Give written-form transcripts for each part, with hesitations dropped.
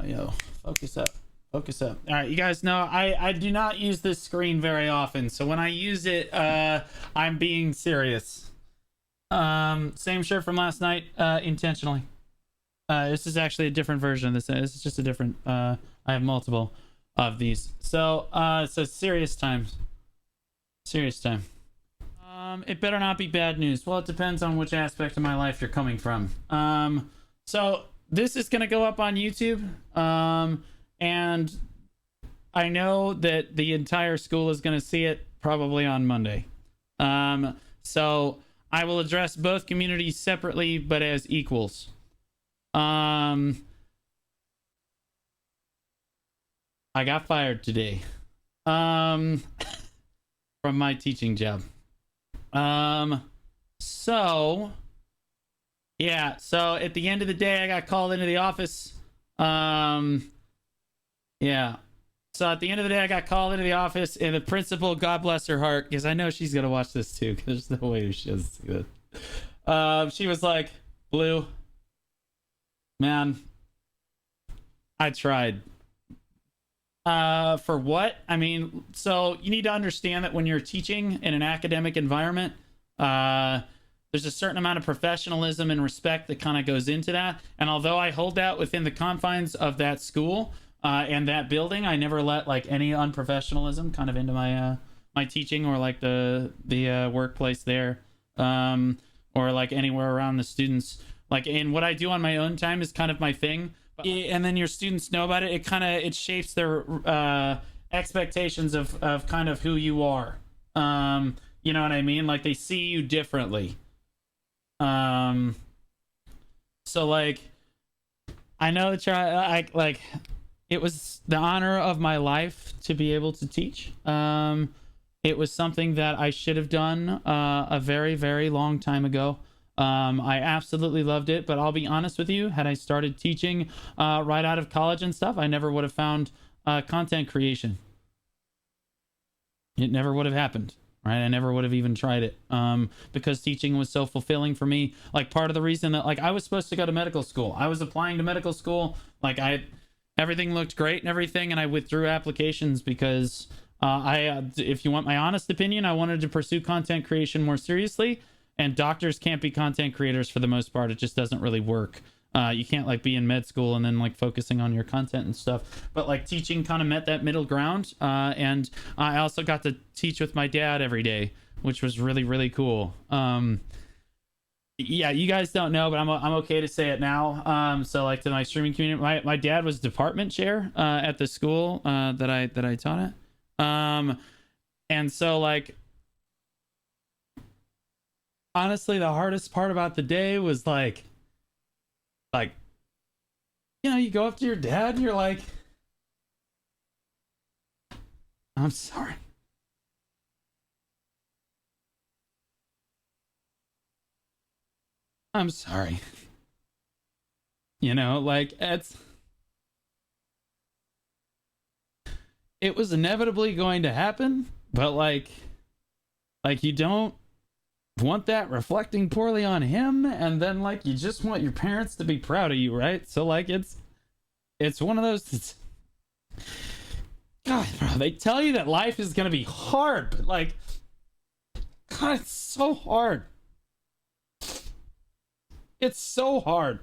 Yo, focus up. Focus up. All right, you guys know I do not use this screen very often, so when I use it, I'm being serious. Same shirt from last night, intentionally. This is actually a different version of this. This is just a different. I have multiple of these. So serious times. Serious time. It better not be bad news. Well, it depends on which aspect of my life you're coming from. So this is gonna go up on YouTube. And I know that the entire school is going to see it probably on Monday. So I will address both communities separately, but as equals. I got fired today. From my teaching job. So at the end of the day, I got called into the office. Yeah. So at the end of the day, I got called into the office, and the principal, God bless her heart, because I know she's going to watch this too, because there's no way she doesn't see that. She was like, Blue, man, I tried. For what? I mean, so you need to understand that when you're teaching in an academic environment, there's a certain amount of professionalism and respect that kind of goes into that. And although I hold that within the confines of that school, and that building, I never let like any unprofessionalism kind of into my my teaching or like the workplace there, or like anywhere around the students. Like, and what I do on my own time is kind of my thing. And then your students know about it. It shapes their expectations of kind of who you are. You know what I mean? Like they see you differently. So like, I know that I like. It was the honor of my life to be able to teach. It was something that I should have done a very, very long time ago. I absolutely loved it, but I'll be honest with you, had I started teaching right out of college and stuff, I never would have found content creation. It never would have happened, right? I never would have even tried it because teaching was so fulfilling for me. Like part of the reason that like I was supposed to go to medical school. I was applying to medical school. Like everything looked great and everything, and I withdrew applications because if you want my honest opinion, I wanted to pursue content creation more seriously, and doctors can't be content creators for the most part. It just doesn't really work. You can't like be in med school and then like focusing on your content and stuff, but like teaching kind of met that middle ground, and I also got to teach with my dad every day, which was really, really cool. Yeah, you guys don't know, but I'm okay to say it now. So like to my streaming community, my dad was department chair at the school that I taught at. And so like honestly, the hardest part about the day was like you know, you go up to your dad and you're like, I'm sorry. I'm sorry. You know, like it was inevitably going to happen, but like you don't want that reflecting poorly on him, and then like you just want your parents to be proud of you, right? So like it's one of those. God, bro, they tell you that life is gonna be hard, but like, God, it's so hard. It's so hard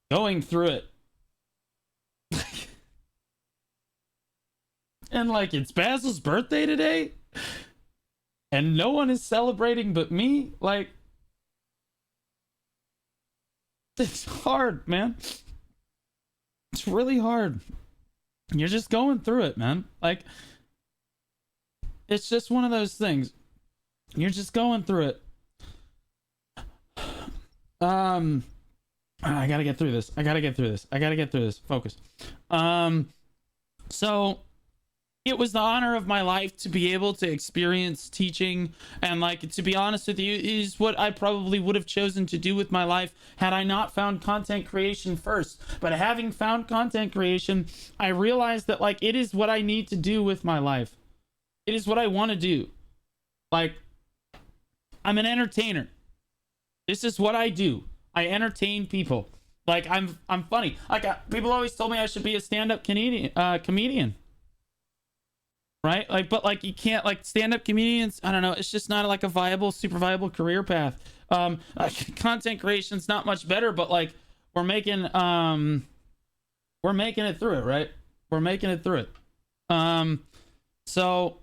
going through it. And like, it's Basil's birthday today, and no one is celebrating but me. Like, it's hard, man. It's really hard. You're just going through it, man. Like, it's just one of those things. You're just going through it. I gotta get through this. Focus. So it was the honor of my life to be able to experience teaching, and like, to be honest with you, is what I probably would have chosen to do with my life had I not found content creation first. But having found content creation, I realized that like it is what I need to do with my life. It is what I want to do. Like, I'm an entertainer. This is what I do. I entertain people. Like I'm funny. Like people always told me I should be a stand-up comedian. Right? Like, but like you can't, like, stand-up comedians, I don't know, it's just not like a viable, super viable career path. Content creation's not much better, but like we're making it through it, right? We're making it through it. So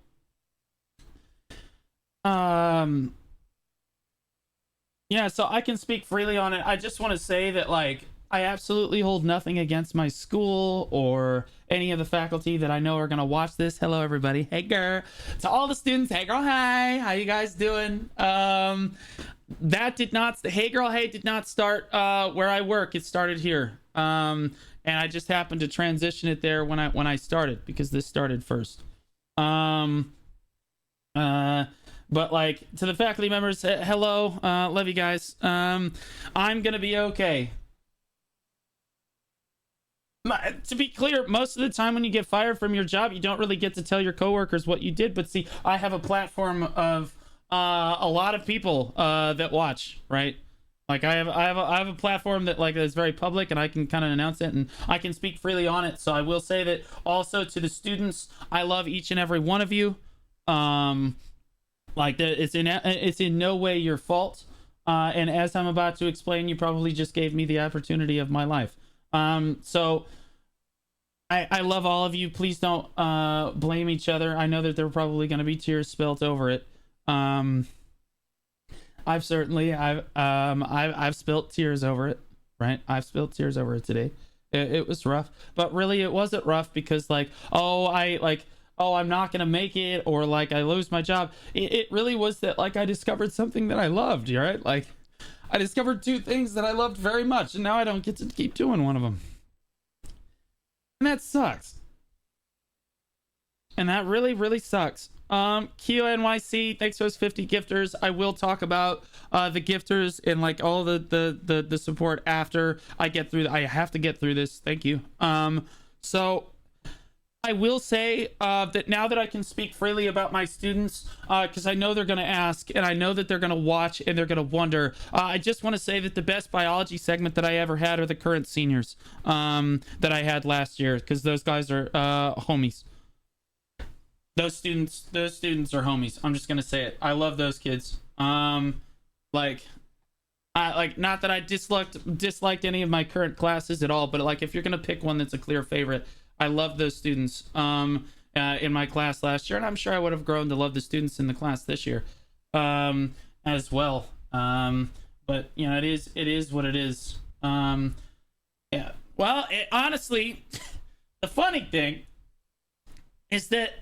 yeah, so I can speak freely on it. I just want to say that, like, I absolutely hold nothing against my school or any of the faculty that I know are going to watch this. Hello, everybody. Hey, girl. To all the students, hey, girl, hi. How you guys doing? That did not, hey, girl, hey, did not start where I work. It started here. And I just happened to transition it there when I started, because this started first. But like, to the faculty members, hello, love you guys. I'm gonna be okay. To be clear, most of the time when you get fired from your job, you don't really get to tell your coworkers what you did. But see, I have a platform of a lot of people that watch, right? Like I have a platform that, like, is very public, and I can kind of announce it, and I can speak freely on it. So I will say that also to the students, I love each and every one of you. Like, it's in no way your fault. And as I'm about to explain, you probably just gave me the opportunity of my life. So I love all of you. Please don't blame each other. I know that there are probably going to be tears spilt over it. I've spilt tears over it, right? I've spilled tears over it today. It was rough, but really it wasn't rough because, like, I'm not gonna make it, or like I lose my job. It really was that, like, I discovered something that I loved, right? Like, I discovered two things that I loved very much, and now I don't get to keep doing one of them. And that sucks. And that really, really sucks. Keo NYC, thanks for those 50 gifters. I will talk about the gifters and, like, all the support after I get through. I have to get through this. Thank you. So I will say that now that I can speak freely about my students, because I know they're going to ask, and I know that they're going to watch, and they're going to wonder, I just want to say that the best biology segment that I ever had are the current seniors that I had last year, because those guys are homies. Those students are homies. I'm just going to say it. I love those kids. Not that I disliked any of my current classes at all, but, like, if you're going to pick one that's a clear favorite, I love those students in my class last year, and I'm sure I would have grown to love the students in the class this year as well. But, you know, it is what it is. Yeah. Well, honestly, the funny thing is that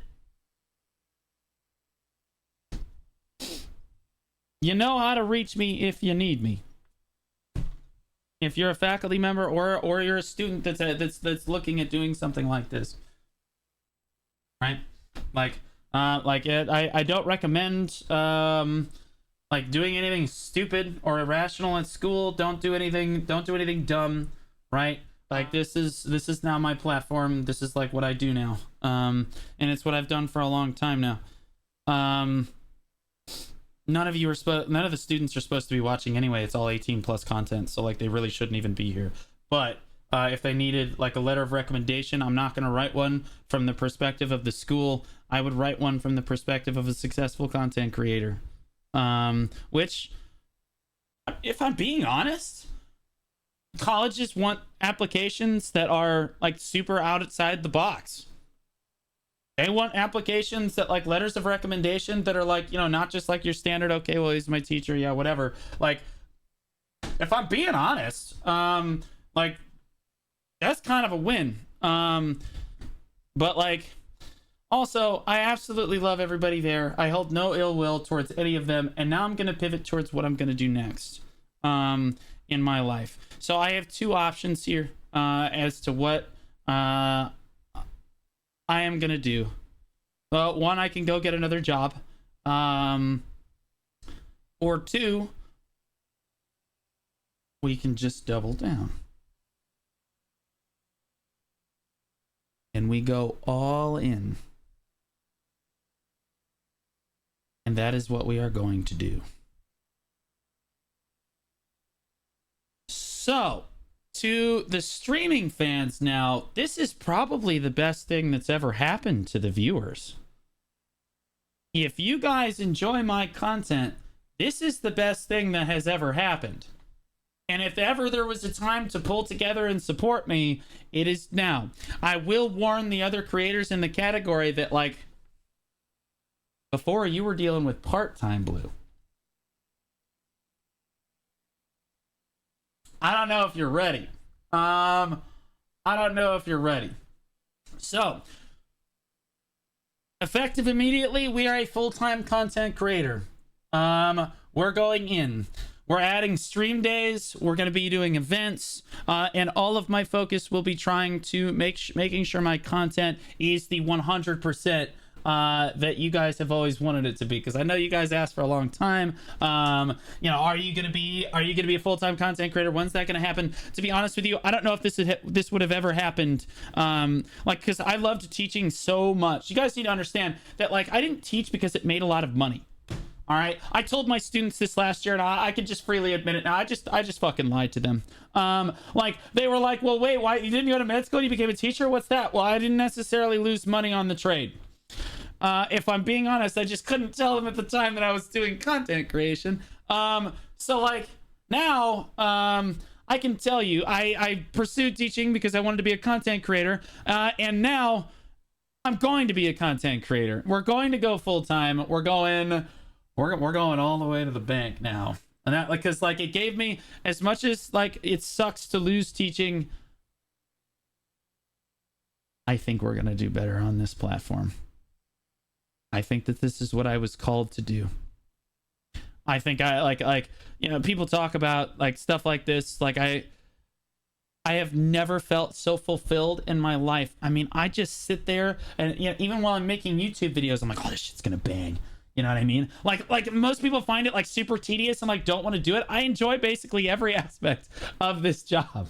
you know how to reach me if you need me. If you're a faculty member or you're a student that's looking at doing something like this, right? I don't recommend like doing anything stupid or irrational in school. Don't do anything dumb, right? Like, this is now my platform. This is, like, what I do now, and it's what I've done for a long time now. None of the students are supposed to be watching anyway. It's all 18 plus content, so, like, they really shouldn't even be here. But if they needed, like, a letter of recommendation, I'm not going to write one from the perspective of the school. I would write one from the perspective of a successful content creator. Which, if I'm being honest, colleges want applications that are, like, super outside the box. They want applications that, like, letters of recommendation that are, like, you know, not just like your standard, okay, well, he's my teacher, yeah, whatever. Like, if I'm being honest, like, that's kind of a win. But, like, also, I absolutely love everybody there. I hold no ill will towards any of them, and now I'm going to pivot towards what I'm going to do next in my life. So I have two options here as to what I am gonna do. One, I can go get another job, or two, we can just double down and we go all in, and that is what we are going to do. So to the streaming fans now, this is probably the best thing that's ever happened to the viewers. If you guys enjoy my content, this is the best thing that has ever happened. And if ever there was a time to pull together and support me, it is now. I will warn the other creators in the category that, like, before you were dealing with part-time Blue. I don't know if you're ready. I don't know if you're ready. So, effective immediately, we are a full-time content creator. We're going in. We're adding stream days. We're going to be doing events, and all of my focus will be trying to making sure my content is the 100% that you guys have always wanted it to be, because I know you guys asked for a long time. You know, are you gonna be a full-time content creator? When's that gonna happen? To be honest with you, I don't know if this would have ever happened. Like, because I loved teaching so much. You guys need to understand that, like, I didn't teach because it made a lot of money. All right, I told my students this last year, and I could just freely admit it now. I just fucking lied to them. Like, they were like, well, wait, why you didn't go to med school? You became a teacher? What's that? Well, I didn't necessarily lose money on the trade. If I'm being honest, I just couldn't tell them at the time that I was doing content creation. So, like, now, I can tell you, I pursued teaching because I wanted to be a content creator, and now I'm going to be a content creator. We're going to go full time. We're going all the way to the bank now. And that, like, because, like, it gave me, as much as, like, it sucks to lose teaching, I think we're gonna do better on this platform. I think that this is what I was called to do. I think I like you know, people talk about, like, stuff like this. Like, I have never felt so fulfilled in my life. I mean, I just sit there and, you know, even while I'm making YouTube videos, I'm like, oh, this shit's gonna bang. You know what I mean? Like most people find it, like, super tedious and, like, don't want to do it. I enjoy basically every aspect of this job,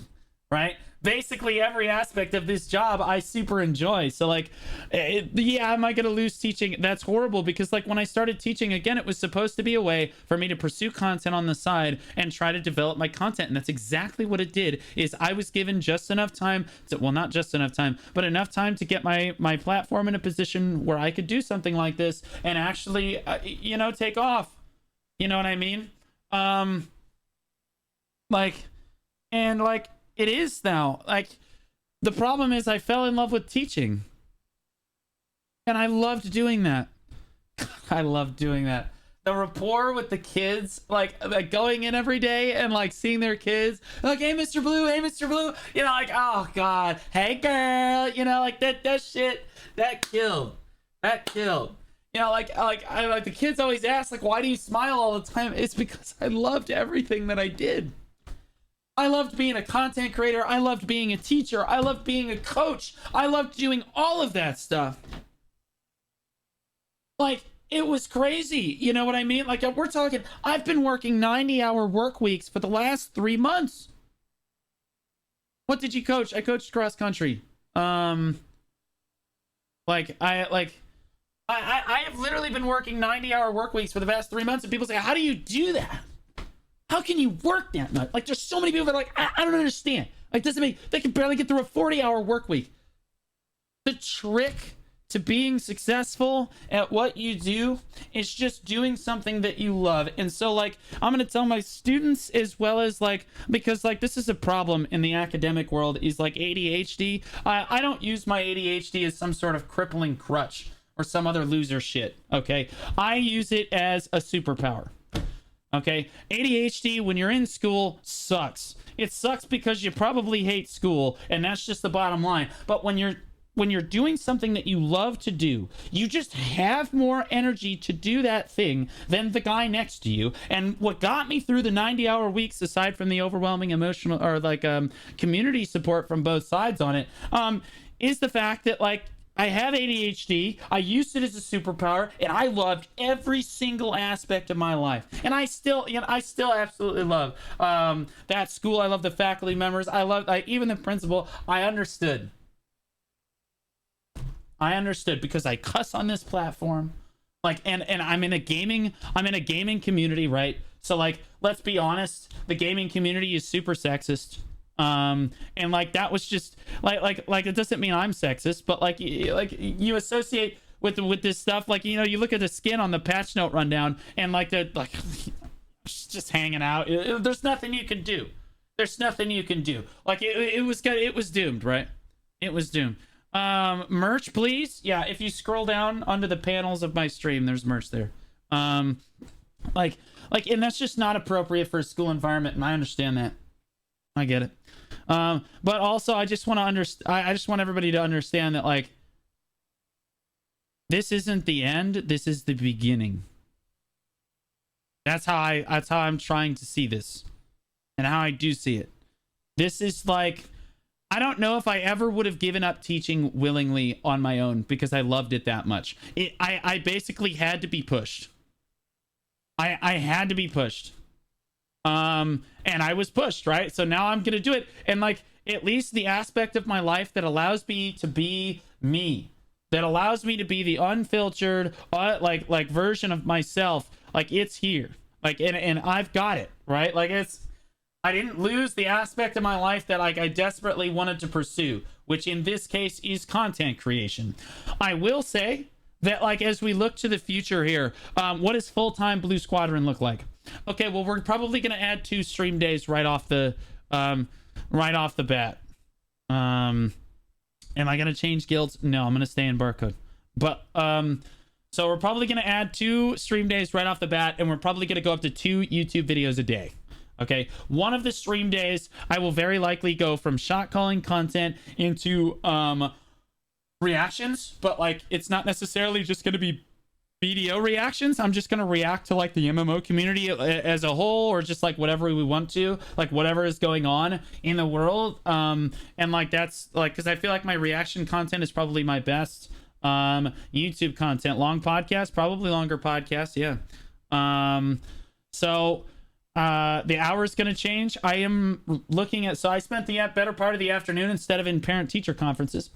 right? Basically every aspect of this job I super enjoy. So, like, yeah, am I gonna lose teaching? That's horrible, because, like, when I started teaching, again, it was supposed to be a way for me to pursue content on the side and try to develop my content, and that's exactly what it did. Is I was given just enough time to, well, not just enough time, but enough time to get my platform in a position where I could do something like this and actually you know, take off. You know what I mean? It is now. Like, the problem is I fell in love with teaching. And I loved doing that. I loved doing that. The rapport with the kids, like going in every day and, like, seeing their kids, like, hey, Mr. Blue, hey, Mr. Blue. You know, like, oh, God. Hey, girl. You know, like, that shit, that killed. That killed. You know, like the kids always ask, like, why do you smile all the time? It's because I loved everything that I did. I loved being a content creator. I loved being a teacher. I loved being a coach. I loved doing all of that stuff. Like, it was crazy. You know what I mean? Like, we're talking, I've been working 90-hour work weeks for the last 3 months. What did you coach? I coached cross country. I have literally been working 90-hour work weeks for the past 3 months, and people say, how do you do that? How can you work that much? Like, there's so many people that are like, I don't understand. Like, they can barely get through a 40-hour work week. The trick to being successful at what you do is just doing something that you love. And so, like, I'm going to tell my students, as well as, like, because, like, this is a problem in the academic world, is, like, ADHD. I don't use my ADHD as some sort of crippling crutch or some other loser shit, okay? I use it as a superpower. Okay, ADHD when you're in school sucks. It sucks because you probably hate school, and that's just the bottom line. But when you're doing something that you love to do, you just have more energy to do that thing than the guy next to you. And what got me through the 90-hour weeks, aside from the overwhelming emotional or, like, community support from both sides on it, is the fact that, like, I have ADHD, I used it as a superpower, and I loved every single aspect of my life. And I still absolutely love that school. I love the faculty members. I love, like, even the principal. I understood because I cuss on this platform. Like, and I'm in a gaming community, right? So, like, let's be honest, the gaming community is super sexist. And like that was just like it doesn't mean I'm sexist, but like you associate with this stuff, like, you know, you look at the skin on the patch note rundown and like the like just hanging out. There's nothing you can do. There's nothing you can do. Like it was doomed, right? It was doomed. Merch, please. Yeah, if you scroll down under the panels of my stream, there's merch there. Like, and that's just not appropriate for a school environment, and I understand that. I get it. But also, I just want to I just want everybody to understand that, like, this isn't the end. This is the beginning. That's how I'm trying to see this, and how I do see it. This is like, I don't know if I ever would have given up teaching willingly on my own because I loved it that much. I basically had to be pushed. I had to be pushed. And I was pushed, right? So now I'm gonna do it. And like, at least the aspect of my life that allows me to be me, that allows me to be the unfiltered like version of myself, like, it's here. Like, and I've got it, right? Like, I didn't lose the aspect of my life that like I desperately wanted to pursue, which in this case is content creation. I will say that, like, as we look to the future here, what does full-time Blue Squadron look like? Okay, well, we're probably going to add 2 stream days right off the bat. Am I going to change guilds? No, I'm going to stay in barcode. But so we're probably going to add 2 stream days right off the bat, and we're probably going to go up to 2 YouTube videos a day. Okay, one of the stream days, I will very likely go from shot calling content into reactions, but like, it's not necessarily just going to be BDO reactions. I'm just going to react to like the MMO community as a whole, or just like whatever we want to, like whatever is going on in the world. And like, that's like, because I feel like my reaction content is probably my best. YouTube content, long podcast, probably longer podcast. Yeah. So the hour is going to change. I am looking at, so I spent the better part of the afternoon instead of in parent teacher conferences.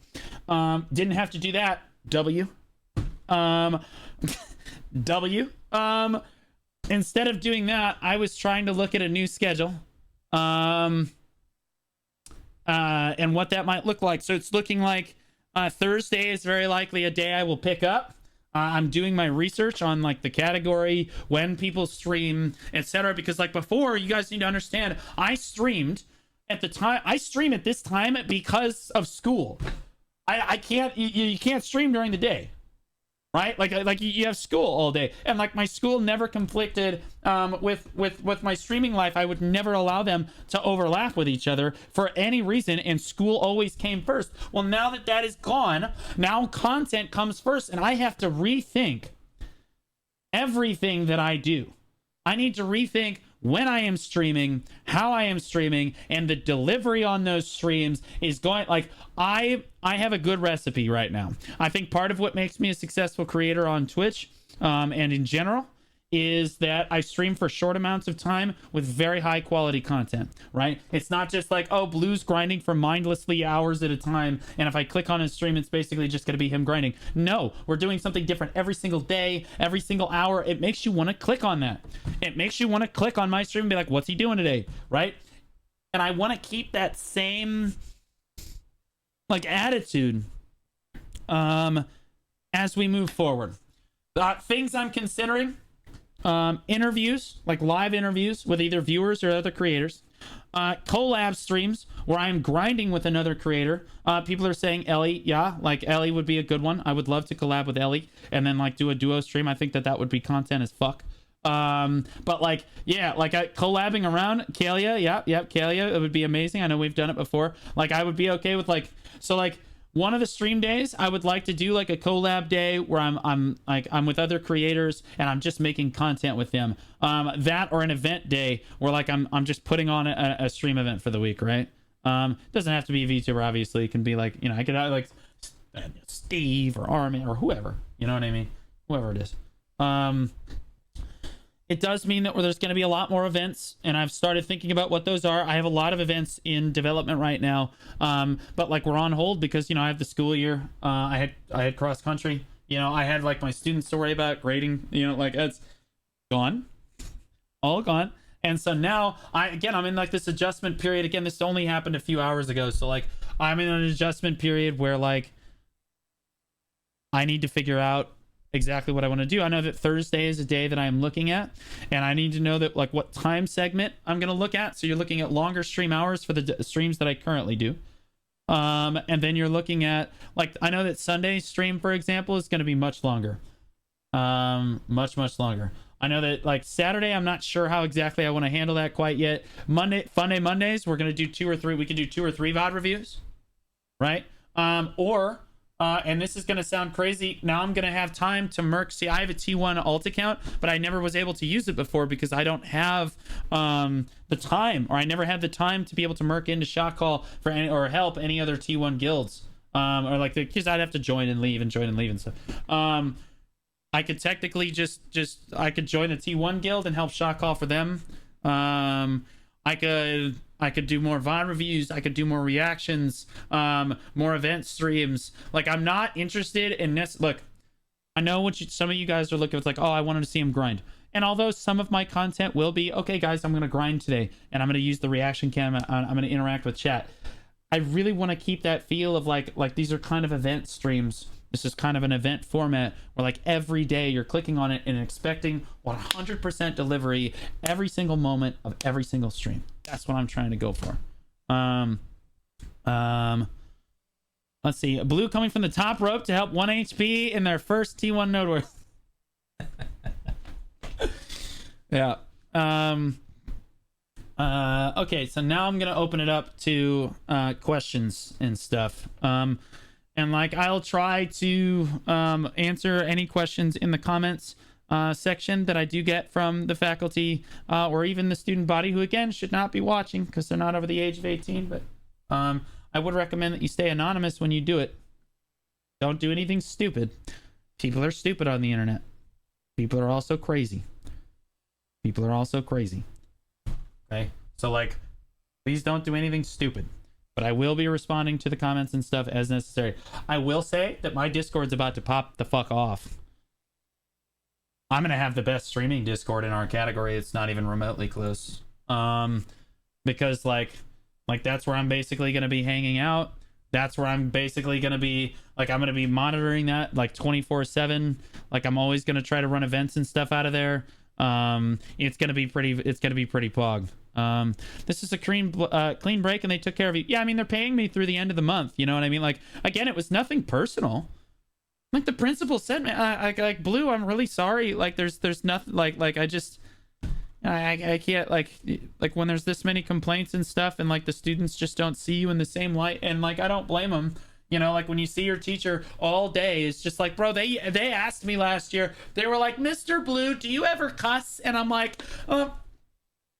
Didn't have to do that. Instead of doing that, I was trying to look at a new schedule. And what that might look like. So it's looking like Thursday is very likely a day I will pick up. I'm doing my research on like the category, when people stream, etc. Because like before, you guys need to understand, I streamed at the time. I stream at this time because of school. I can't. You can't stream during the day, right? Like you have school all day, and like my school never conflicted with my streaming life. I would never allow them to overlap with each other for any reason, and school always came first. Well, now that that is gone, now content comes first, and I have to rethink everything that I do. I need to rethink when I am streaming, how I am streaming, and the delivery on those streams is going, like, I have a good recipe right now. I think part of what makes me a successful creator on Twitch, and in general, is that I stream for short amounts of time with very high quality content, right? It's not just like, oh, Blue's grinding for mindlessly hours at a time, and if I click on his stream, it's basically just going to be him grinding. No, we're doing something different every single day, every single hour. It makes you want to click on that. It makes you want to click on my stream and be like, what's he doing today, right? And I want to keep that same like attitude as we move forward. Things I'm considering: interviews, like live interviews with either viewers or other creators, collab streams where I'm grinding with another creator. People are saying Ellie. Yeah, like Ellie would be a good one. I would love to collab with Ellie and then like do a duo stream. I think that would be content as fuck. But like, yeah, like collabing around Kalia. Yeah, Kalia, it would be amazing. I know we've done it before. Like, I would be okay with like, so like, one of the stream days, I would like to do like a collab day where I'm with other creators and I'm just making content with them. That, or an event day where like I'm just putting on a stream event for the week, right? Doesn't have to be a VTuber, obviously. It can be like, you know, I could like Steve or Armin or whoever, you know what I mean? Whoever it is. It does mean that there's going to be a lot more events, and I've started thinking about what those are. I have a lot of events in development right now, but like we're on hold because, you know, I have the school year. I had cross country. You know, I had like my students to worry about, grading. You know, like it's gone, all gone. And so now I'm in like this adjustment period. Again, this only happened a few hours ago. So like I'm in an adjustment period where like I need to figure out exactly what I want to do. I know that Thursday is a day that I'm looking at, and I need to know that like what time segment I'm going to look at. So you're looking at longer stream hours for the streams that I currently do. And then you're looking at like, I know that Sunday's stream, for example, is going to be much longer. Much longer. I know that like Saturday, I'm not sure how exactly I want to handle that quite yet. Funday Mondays, we're going to do 2 or 3. We can do 2 or 3 VOD reviews, right? And this is going to sound crazy. Now I'm going to have time to merc. See, I have a T1 alt account, but I never was able to use it before because I don't have the time, or I never had the time to be able to merc into Shotcall for any, or help any other T1 guilds. Or like, because I'd have to join and leave and stuff. I could technically I could join the T1 guild and help Shotcall for them. I could do more VOD reviews. I could do more reactions, more event streams. Like, I'm not interested in this. Look, I know what some of you guys are looking at. It's like, oh, I wanted to see him grind. And although some of my content will be, okay, guys, I'm going to grind today, and I'm going to use the reaction cam, I'm going to interact with chat. I really want to keep that feel of like these are kind of event streams. This is kind of an event format where like every day you're clicking on it and expecting 100% delivery every single moment of every single stream. That's what I'm trying to go for. Let's see. Blue coming from the top rope to help 1 HP in their first T1 node worth. Yeah. Okay, so now I'm gonna open it up to questions and stuff. And like I'll try to answer any questions in the comments section that I do get from the faculty or even the student body, who again should not be watching because they're not over the age of 18. But I would recommend that you stay anonymous when you do it. Don't do anything stupid. People are stupid on the internet. People are also crazy. People are also crazy. Okay, so like, please don't do anything stupid. But I will be responding to the comments and stuff as necessary. I will say that my Discord's about to pop the fuck off. I'm gonna have the best streaming Discord in our category. It's not even remotely close. Because like that's where I'm basically gonna be hanging out. That's where I'm basically gonna be, like, I'm gonna be monitoring that like 24/7. Like, I'm always gonna try to run events and stuff out of there. It's gonna be pretty pog. This is a clean break and they took care of you. Yeah, I mean, they're paying me through the end of the month, you know what I mean? Like, again, it was nothing personal. Like, the principal said, man, like Blue, I'm really sorry. Like, there's nothing, like I just I can't, like when there's this many complaints and stuff, and like the students just don't see you in the same light, and like I don't blame them. You know, like when you see your teacher all day, it's just like, bro, they asked me last year, they were like, Mr. Blue, do you ever cuss? And I'm like,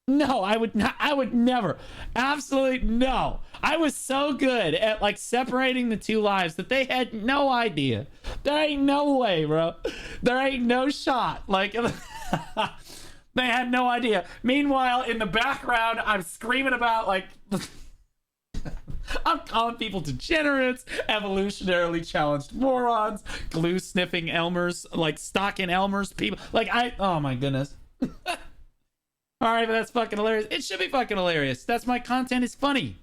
no, I would not. I would never. Absolutely no. I was so good at like separating the two lives that they had no idea. There ain't no way, bro. There ain't no shot. Like, they had no idea. Meanwhile, in the background, I'm screaming about like, I'm calling people degenerates, evolutionarily challenged morons, glue sniffing Elmers, like stocking Elmers people. Like, oh my goodness. All right, but that's fucking hilarious. It should be fucking hilarious. That's my content is funny.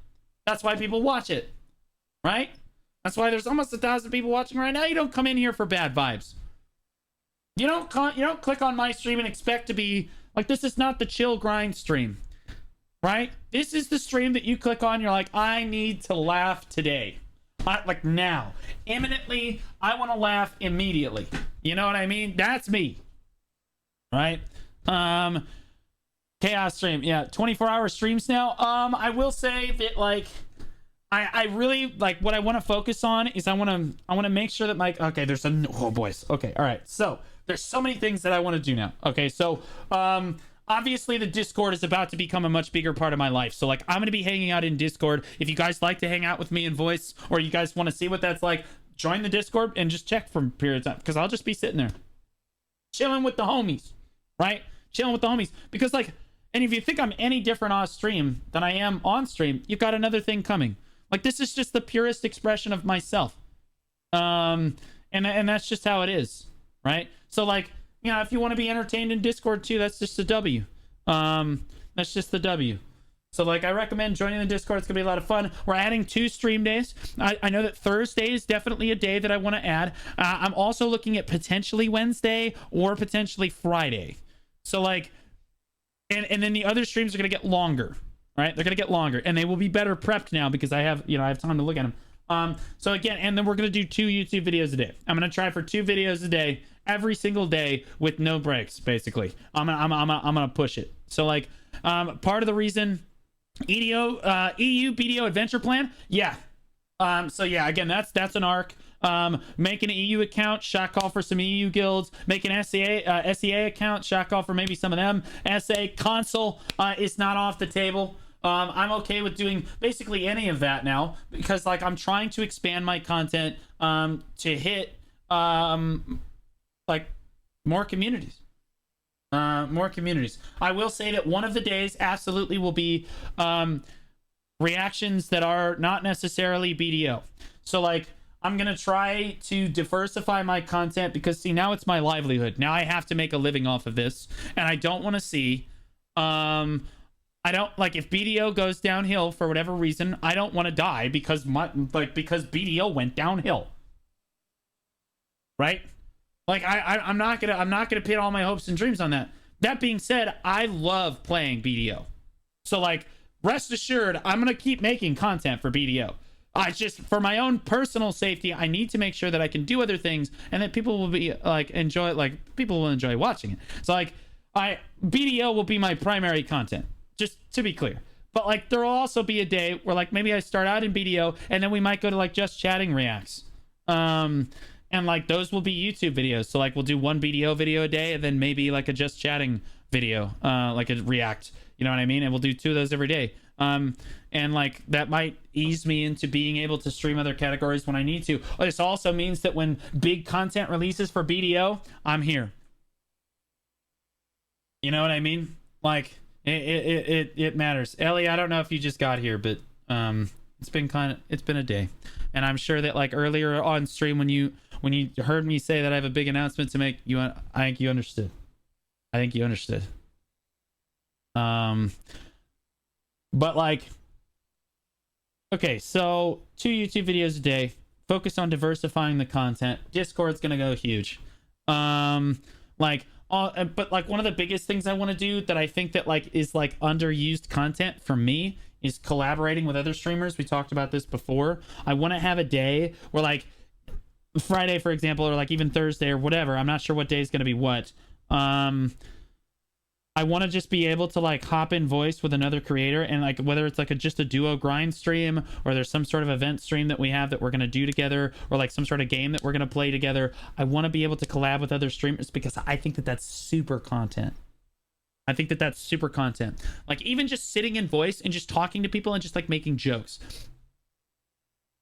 That's why people watch it, right? That's why there's almost 1,000 people watching right now. You don't come in here for bad vibes. You don't click on my stream and expect to be like, this is not the chill grind stream, right? This is the stream that you click on. You're like, I need to laugh today, like now, imminently. I want to laugh immediately. You know what I mean? That's me, right? Chaos stream, yeah, 24-hour streams now. I will say that like I really like what I want to focus on is I want to make sure that my there's a oh boys okay all right, so there's so many things that I want to do now. Okay, so obviously the Discord is about to become a much bigger part of my life, so like I'm gonna be hanging out in Discord. If you guys like to hang out with me in voice, or you guys want to see what that's like, join the Discord and just check for a period of time, because I'll just be sitting there chilling with the homies, right? Chilling with the homies, because like, and if you think I'm any different off stream than I am on stream, you've got another thing coming. Like, this is just the purest expression of myself. And that's just how it is, right? So like, you know, if you want to be entertained in Discord too, that's just a W. That's That's just the W. So like, I recommend joining the Discord. It's gonna be a lot of fun. We're adding 2 stream days. I know that Thursday is definitely a day that I want to add. I'm also looking at potentially Wednesday or potentially Friday. So like, and then the other streams are gonna get longer, right? They're gonna get longer, and they will be better prepped now because I have time to look at them. So again, and then we're gonna do 2 YouTube videos a day. I'm gonna try for 2 videos a day every single day with no breaks. Basically, I'm gonna push it. So like, part of the reason. EU BDO adventure plan, yeah. So yeah, again, that's an arc. Make an EU account, shot call for some EU guilds. Make an SEA account, shot call for maybe some of them. SA console is not off the table. I'm okay with doing basically any of that now because like I'm trying to expand my content to hit like more communities. More communities. I will say that one of the days absolutely will be reactions that are not necessarily BDO. So like, I'm gonna try to diversify my content because see, now it's my livelihood. Now I have to make a living off of this, and I don't want to see I don't like, if BDO goes downhill for whatever reason, I don't want to die because because BDO went downhill, right? Like I'm not gonna pin all my hopes and dreams on that. That being said, I love playing BDO. So like, rest assured, I'm gonna keep making content for BDO. I just, for my own personal safety, I need to make sure that I can do other things and that people will be like people will enjoy watching it. So like, BDO will be my primary content, just to be clear. But like, there will also be a day where like maybe I start out in BDO and then we might go to like just chatting reacts. And like, those will be YouTube videos. So like, we'll do 1 BDO video a day and then maybe like a just chatting video, like a react, you know what I mean? And we'll do 2 of those every day. And like, that might ease me into being able to stream other categories when I need to. This also means that when big content releases for BDO, I'm here. You know what I mean? Like, it matters. Ellie, I don't know if you just got here, but it's been a day. And I'm sure that like earlier on stream when you heard me say that I have a big announcement to make, I think you understood. But like, okay, so 2 YouTube videos a day, focus on diversifying the content. Discord's gonna go huge. But like, one of the biggest things I want to do that I think that like is like underused content for me is collaborating with other streamers. We talked about this before. I want to have a day where like Friday, for example, or like even Thursday or whatever, I'm not sure what day is going to be what. I want to just be able to like hop in voice with another creator, and like whether it's like just a duo grind stream, or there's some sort of event stream that we have that we're going to do together, or like some sort of game that we're going to play together. I want to be able to collab with other streamers because I think that that's super content. Like, even just sitting in voice and just talking to people and just like making jokes.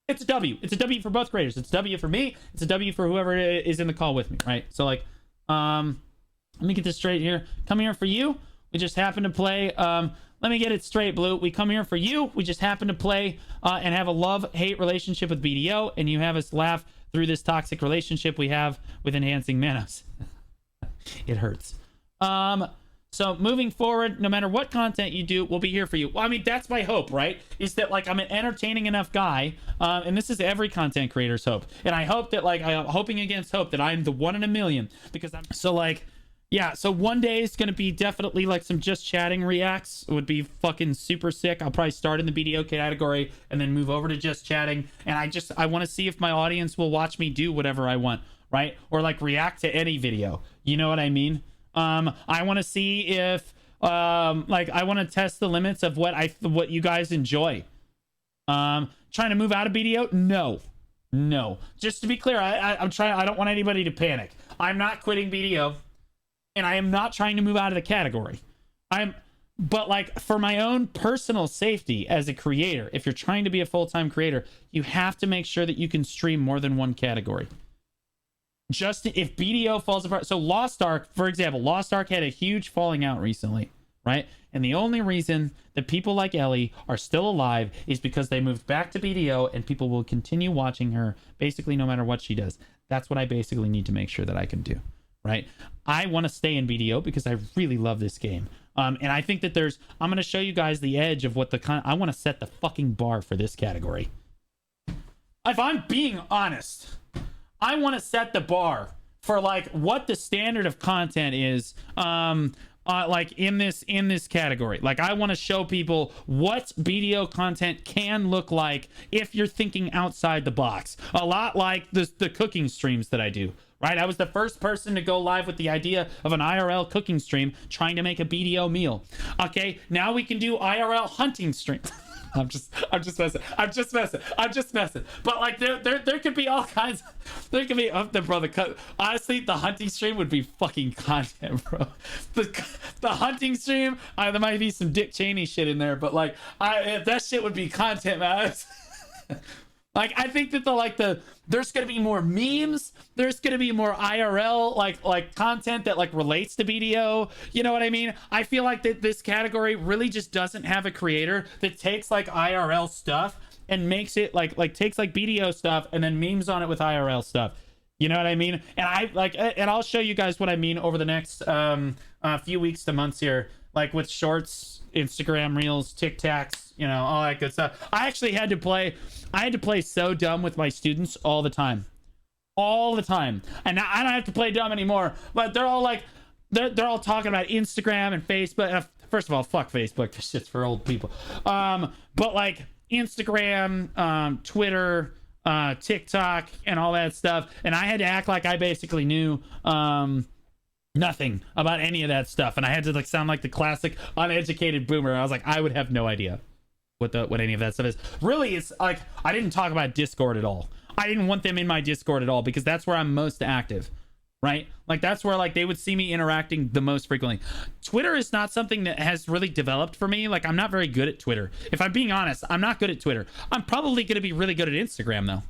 It's a W. It's a W for both creators. It's a W for me. It's a W for whoever is in the call with me, right? So like, let me get this straight here. Come here for you. We just happen to play. Let me get it straight, Blue. We come here for you. We just happen to play and have a love-hate relationship with BDO, and you have us laugh through this toxic relationship we have with enhancing manos. It hurts. So moving forward, no matter what content you do, we'll be here for you. Well, I mean, that's my hope, right? Is that like I'm an entertaining enough guy, and this is every content creator's hope. And I hope that like I'm hoping against hope that I'm the 1 in a million, because I'm so like, yeah. So one day is gonna be definitely like some just chatting reacts. It would be fucking super sick. I'll probably start in the BDO category and then move over to just chatting. And I want to see if my audience will watch me do whatever I want, right? Or like react to any video. You know what I mean? I want to see if like I want to test the limits of what you guys enjoy. Trying to move out of BDO? No. Just to be clear, I don't want anybody to panic. I'm not quitting BDO, and I am not trying to move out of the category. But like, for my own personal safety as a creator, if you're trying to be a full-time creator, you have to make sure that you can stream more than one category. Just if BDO falls apart. So Lost Ark, for example, Lost Ark had a huge falling out recently, right? And the only reason that people like Ellie are still alive is because they moved back to BDO, and people will continue watching her basically no matter what she does. That's what I basically need to make sure that I can do, right? I want to stay in BDO because I really love this game. And I think that I'm going to show you guys the edge of what I want to set the fucking bar for this category. If I'm being honest, I want to set the bar for like what the standard of content is, like in this category. Like I want to show people what BDO content can look like if you're thinking outside the box. A lot like the cooking streams that I do. Right, I was the first person to go live with the idea of an IRL cooking stream trying to make a BDO meal. Okay, now we can do IRL hunting stream. I'm just messing. But like there could be all kinds. There could be honestly, the hunting stream would be fucking content, bro. The hunting stream, there might be some Dick Cheney shit in there, but like that shit would be content, man. Like I think that there's gonna be more memes. There's gonna be more IRL like content that like relates to BDO. You know what I mean? I feel like that this category really just doesn't have a creator that takes like IRL stuff and makes it like takes like BDO stuff and then memes on it with IRL stuff. You know what I mean? And I'll show you guys what I mean over the next few weeks to months here, like with shorts, Instagram reels, TikToks, you know, all that good stuff. I actually had to play so dumb with my students all the time. And now I don't have to play dumb anymore, but they're all like, they're all talking about Instagram and Facebook. First of all, fuck Facebook. This shit's for old people. But like Instagram, Twitter, TikTok and all that stuff. And I had to act like I basically knew, nothing about any of that stuff, and I had to like sound like the classic uneducated boomer. I was like, I would have no idea what any of that stuff is. Really, it's like I didn't talk about Discord at all. I didn't want them in my Discord at all because that's where I'm most active, right? Like that's where like they would see me interacting the most frequently. Twitter is not something that has really developed for me. Like I'm not very good at Twitter. If I'm being honest, I'm not good at Twitter. I'm probably going to be really good at Instagram though.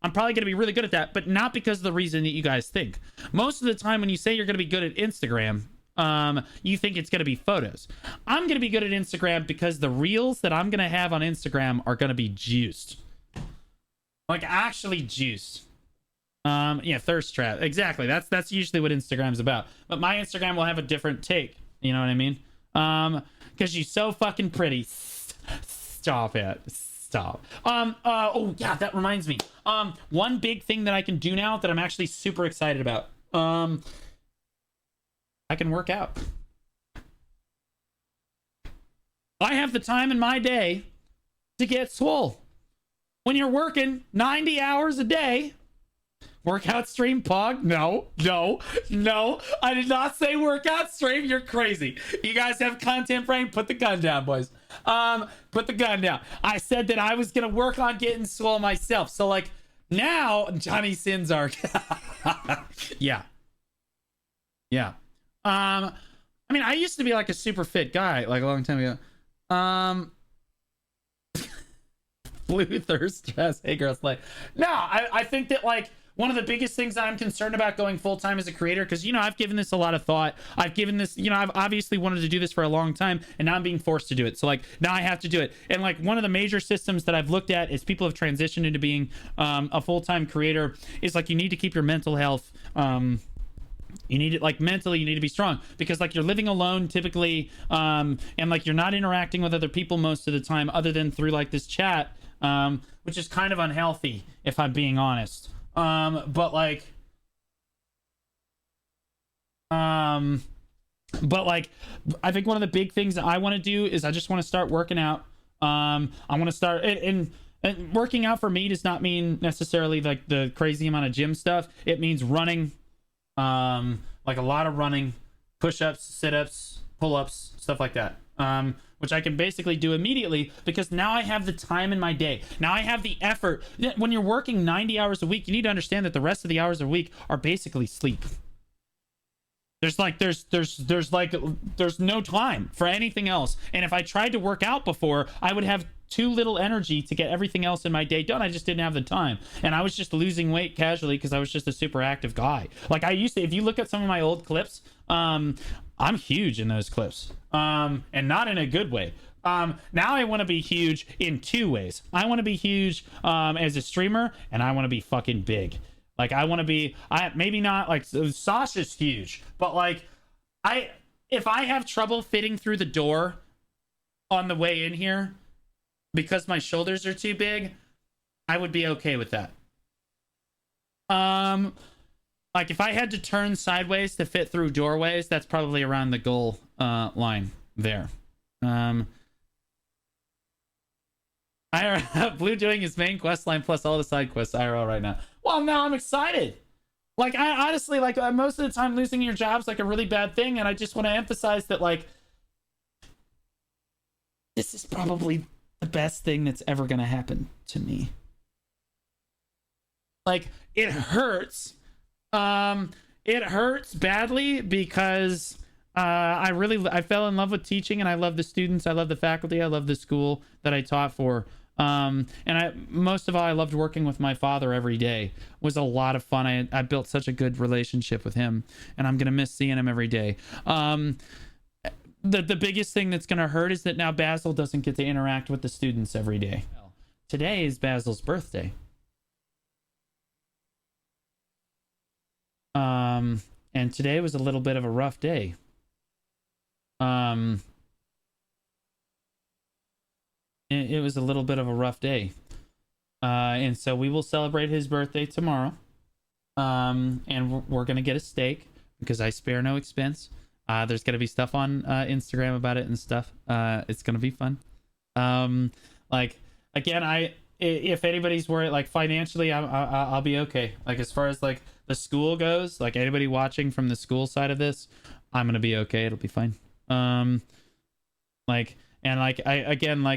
I'm probably going to be really good at that, but not because of the reason that you guys think. Most of the time when you say you're going to be good at Instagram, you think it's going to be photos. I'm going to be good at Instagram because the reels that I'm going to have on Instagram are going to be juiced. Like actually juiced. Yeah, thirst trap. Exactly. That's usually what Instagram's about. But my Instagram will have a different take. You know what I mean? Because you're so fucking pretty. Stop it. Stop. Oh yeah, that reminds me. One big thing that I can do now that I'm actually super excited about. I can work out. I have the time in my day to get swole. When you're working 90 hours a day, workout stream, Pog? No. I did not say workout stream. You're crazy. You guys have content brain. Put the gun down, boys. Put the gun down. I said that I was gonna work on getting swole myself. So like now, Johnny Sins are. Yeah. I mean, I used to be like a super fit guy like a long time ago. Blue thirst dress. Hey girls, like no, I think that like one of the biggest things that I'm concerned about going full-time as a creator, because you know I've given this a lot of thought. I've given this, you know, I've obviously wanted to do this for a long time, and now I'm being forced to do it. So like now I have to do it. And like one of the major systems that I've looked at is people have transitioned into being a full-time creator is like you need to keep your mental health. You need it like mentally, you need to be strong because like you're living alone typically, and like you're not interacting with other people most of the time other than through like this chat, which is kind of unhealthy if I'm being honest. But like I think one of the big things that I want to do is I just want to start working out. I want to start and working out for me does not mean necessarily like the crazy amount of gym stuff. It means running, like a lot of running, push-ups, sit-ups, pull-ups, stuff like that. Which I can basically do immediately because now I have the time in my day. Now I have the effort. When you're working 90 hours a week, you need to understand that the rest of the hours a week are basically sleep. There's no time for anything else. And if I tried to work out before, I would have too little energy to get everything else in my day done. I just didn't have the time. And I was just losing weight casually because I was just a super active guy. Like I used to, if you look at some of my old clips, I'm huge in those clips. And not in a good way. Now I want to be huge in two ways. I want to be huge as a streamer, and I want to be fucking big. Like I want to be, maybe not like Sasha's huge, but like if I have trouble fitting through the door on the way in here because my shoulders are too big, I would be okay with that. Like if I had to turn sideways to fit through doorways, that's probably around the goal line there. Blue doing his main quest line plus all the side quests IRL right now. Well, now I'm excited. Like, I honestly, like, most of the time losing your job's like a really bad thing, and I just want to emphasize that, like, this is probably the best thing that's ever going to happen to me. Like, it hurts. It hurts badly because I fell in love with teaching, and I love the students, I love the faculty, I love the school that I taught for. And most of all, I loved working with my father every day. It was a lot of fun. I built such a good relationship with him, and I'm gonna miss seeing him every day. The biggest thing that's gonna hurt is that now Basil doesn't get to interact with the students every day. Today is Basil's birthday. And today was a little bit of a rough day. It was a little bit of a rough day. And so we will celebrate his birthday tomorrow. And we're going to get a steak because I spare no expense. There's going to be stuff on Instagram about it and stuff. It's going to be fun. Like, again, if anybody's worried, like, financially, I'll be okay. Like, as far as, like, the school goes, like, anybody watching from the school side of this, I'm going to be okay. It'll be fine. Like, and like,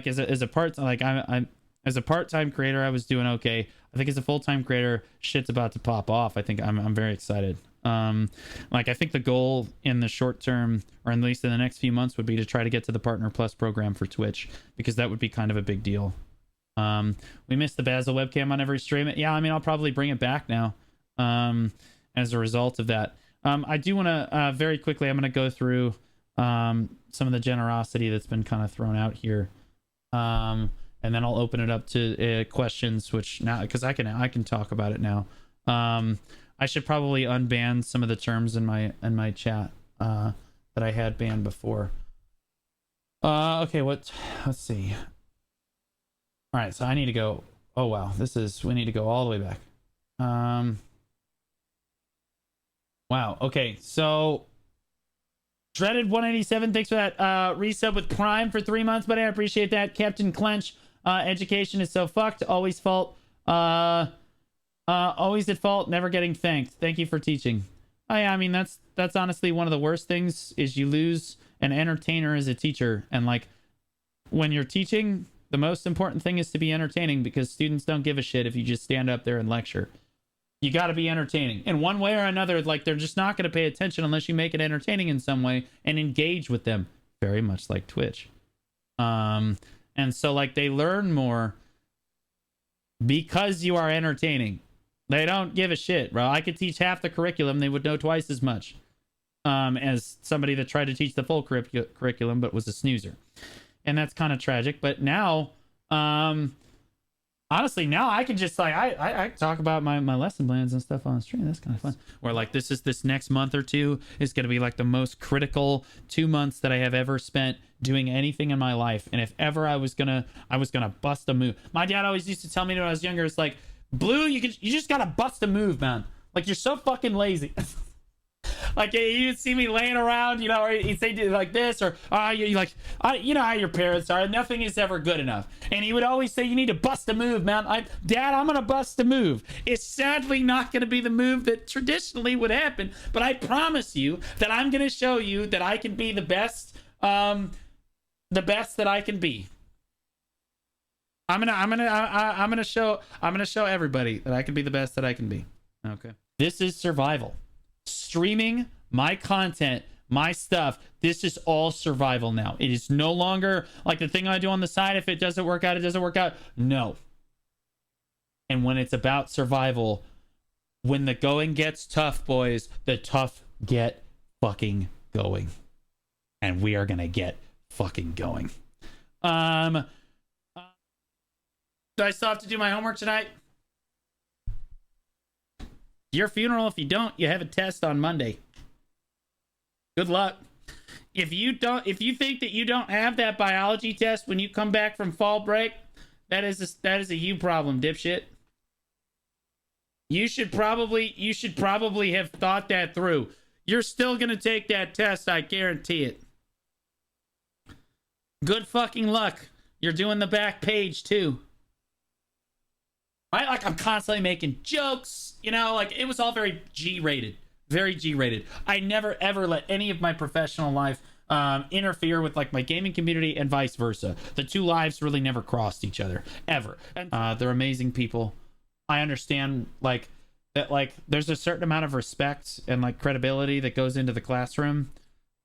as a part-time creator, I was doing okay. I think as a full-time creator, shit's about to pop off. I think I'm very excited. Like, I think the goal in the short term, or at least in the next few months, would be to try to get to the Partner Plus program for Twitch, because that would be kind of a big deal. We missed the Basil webcam on every stream. Yeah, I mean, I'll probably bring it back now, as a result of that. I do want to, very quickly, I'm going to go through some of the generosity that's been kind of thrown out here. And then I'll open it up to questions, which now, because I can talk about it now. I should probably unban some of the terms in my chat that I had banned before. Okay, let's see. All right, so I need to go. Oh wow, we need to go all the way back. Wow. Okay, so Dreaded 187, thanks for that resub with Prime for 3 months, buddy. I appreciate that. Captain Clench, education is so fucked. Always at fault, never getting thanked. Thank you for teaching. I mean, that's honestly one of the worst things, is you lose an entertainer as a teacher. And like, when you're teaching, the most important thing is to be entertaining, because students don't give a shit if you just stand up there and lecture. You got to be entertaining in one way or another. Like, they're just not going to pay attention unless you make it entertaining in some way and engage with them, very much like Twitch. And so, like, they learn more because you are entertaining. They don't give a shit, bro. I could teach half the curriculum, they would know twice as much as somebody that tried to teach the full curriculum but was a snoozer. And that's kind of tragic. But now, honestly, now I can just, like, I talk about my lesson plans and stuff on the stream. That's kind of fun. Or like, this next month or two is going to be like the most critical 2 months that I have ever spent doing anything in my life. And if ever I was gonna bust a move. My dad always used to tell me when I was younger, it's like, Blue, you just gotta bust a move, man. Like, you're so fucking lazy. Like, you'd see me laying around, you know, or he'd say like this, or you like, you know how your parents are. Nothing is ever good enough. And he would always say, you need to bust a move, man. Dad, I'm gonna bust a move. It's sadly not gonna be the move that traditionally would happen, but I promise you that I'm gonna show you that I can be the best that I can be. I'm gonna show everybody that I can be the best that I can be. Okay. This is survival. Streaming my content, my stuff, this is all survival now. It is no longer like the thing I do on the side. If it doesn't work out, it doesn't work out. No. And when it's about survival, when the going gets tough, boys, the tough get fucking going. And we are gonna get fucking going. Do I still have to do my homework tonight? Your funeral. If you don't, you have a test on Monday. Good luck. If you think that you don't have that biology test when you come back from fall break, that is a you problem, dipshit. You should probably have thought that through. You're still gonna take that test, I guarantee it. Good fucking luck. You're doing the back page too. Right? Like, I'm constantly making jokes, you know, like, it was all very G-rated. Very G-rated. I never, ever let any of my professional life interfere with, like, my gaming community and vice versa. The two lives really never crossed each other. Ever. And they're amazing people. I understand, like, that, like, there's a certain amount of respect and, like, credibility that goes into the classroom.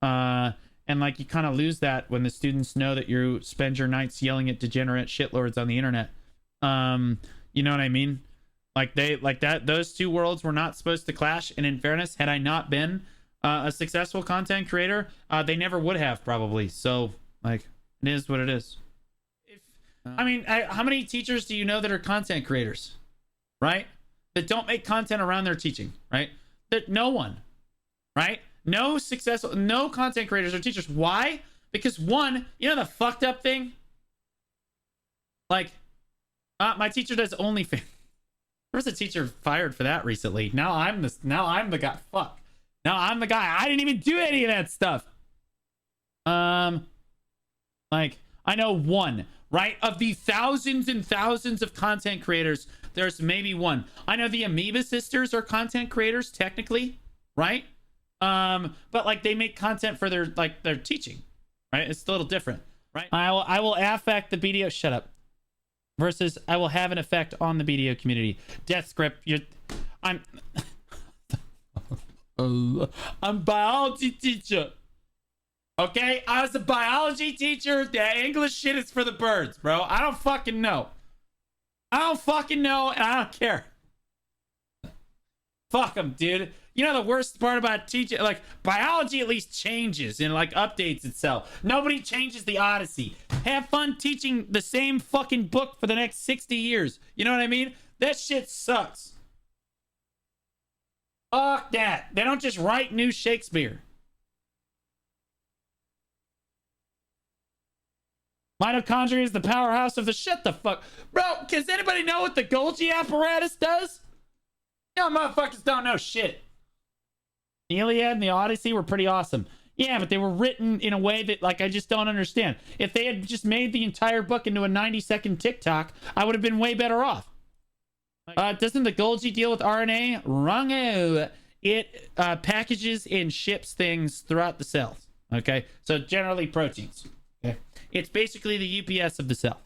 And, like, you kind of lose that when the students know that you spend your nights yelling at degenerate shitlords on the internet. You know what I mean? Like, those two worlds were not supposed to clash. And in fairness, had I not been a successful content creator, they never would have, probably. So, like, it is what it is. I mean, how many teachers do you know that are content creators, right? That don't make content around their teaching, right? That no one, right? No content creators or teachers. Why? Because one, you know the fucked up thing? Like, my teacher does OnlyFans. There was a teacher fired for that recently. Now I'm the guy. Fuck. Now I'm the guy. I didn't even do any of that stuff. Like, I know one, right? Of the thousands and thousands of content creators, there's maybe one. I know the Amoeba sisters are content creators, technically, right? But, like, they make content for their teaching, right? It's a little different, right? I will affect the BDO. Shut up. Versus, I will have an effect on the BDO community. Death script. I'm biology teacher. Okay, I was a biology teacher. The English shit is for the birds, bro. I don't fucking know. And I don't care. Fuck them, dude. You know the worst part about teaching, like, biology at least changes and, like, updates itself. Nobody changes the Odyssey. Have fun teaching the same fucking book for the next 60 years. You know what I mean? That shit sucks. Fuck that. They don't just write new Shakespeare. Mitochondria is the powerhouse of the shut the fuck. Bro, does anybody know what the Golgi apparatus does? You motherfuckers don't know shit. The Iliad and the Odyssey were pretty awesome. Yeah, but they were written in a way that, like, I just don't understand. If they had just made the entire book into a 90-second TikTok, I would have been way better off. Doesn't the Golgi deal with RNA? Wrong-o. It packages and ships things throughout the cells. Okay? So generally proteins. Okay? It's basically the UPS of the cell.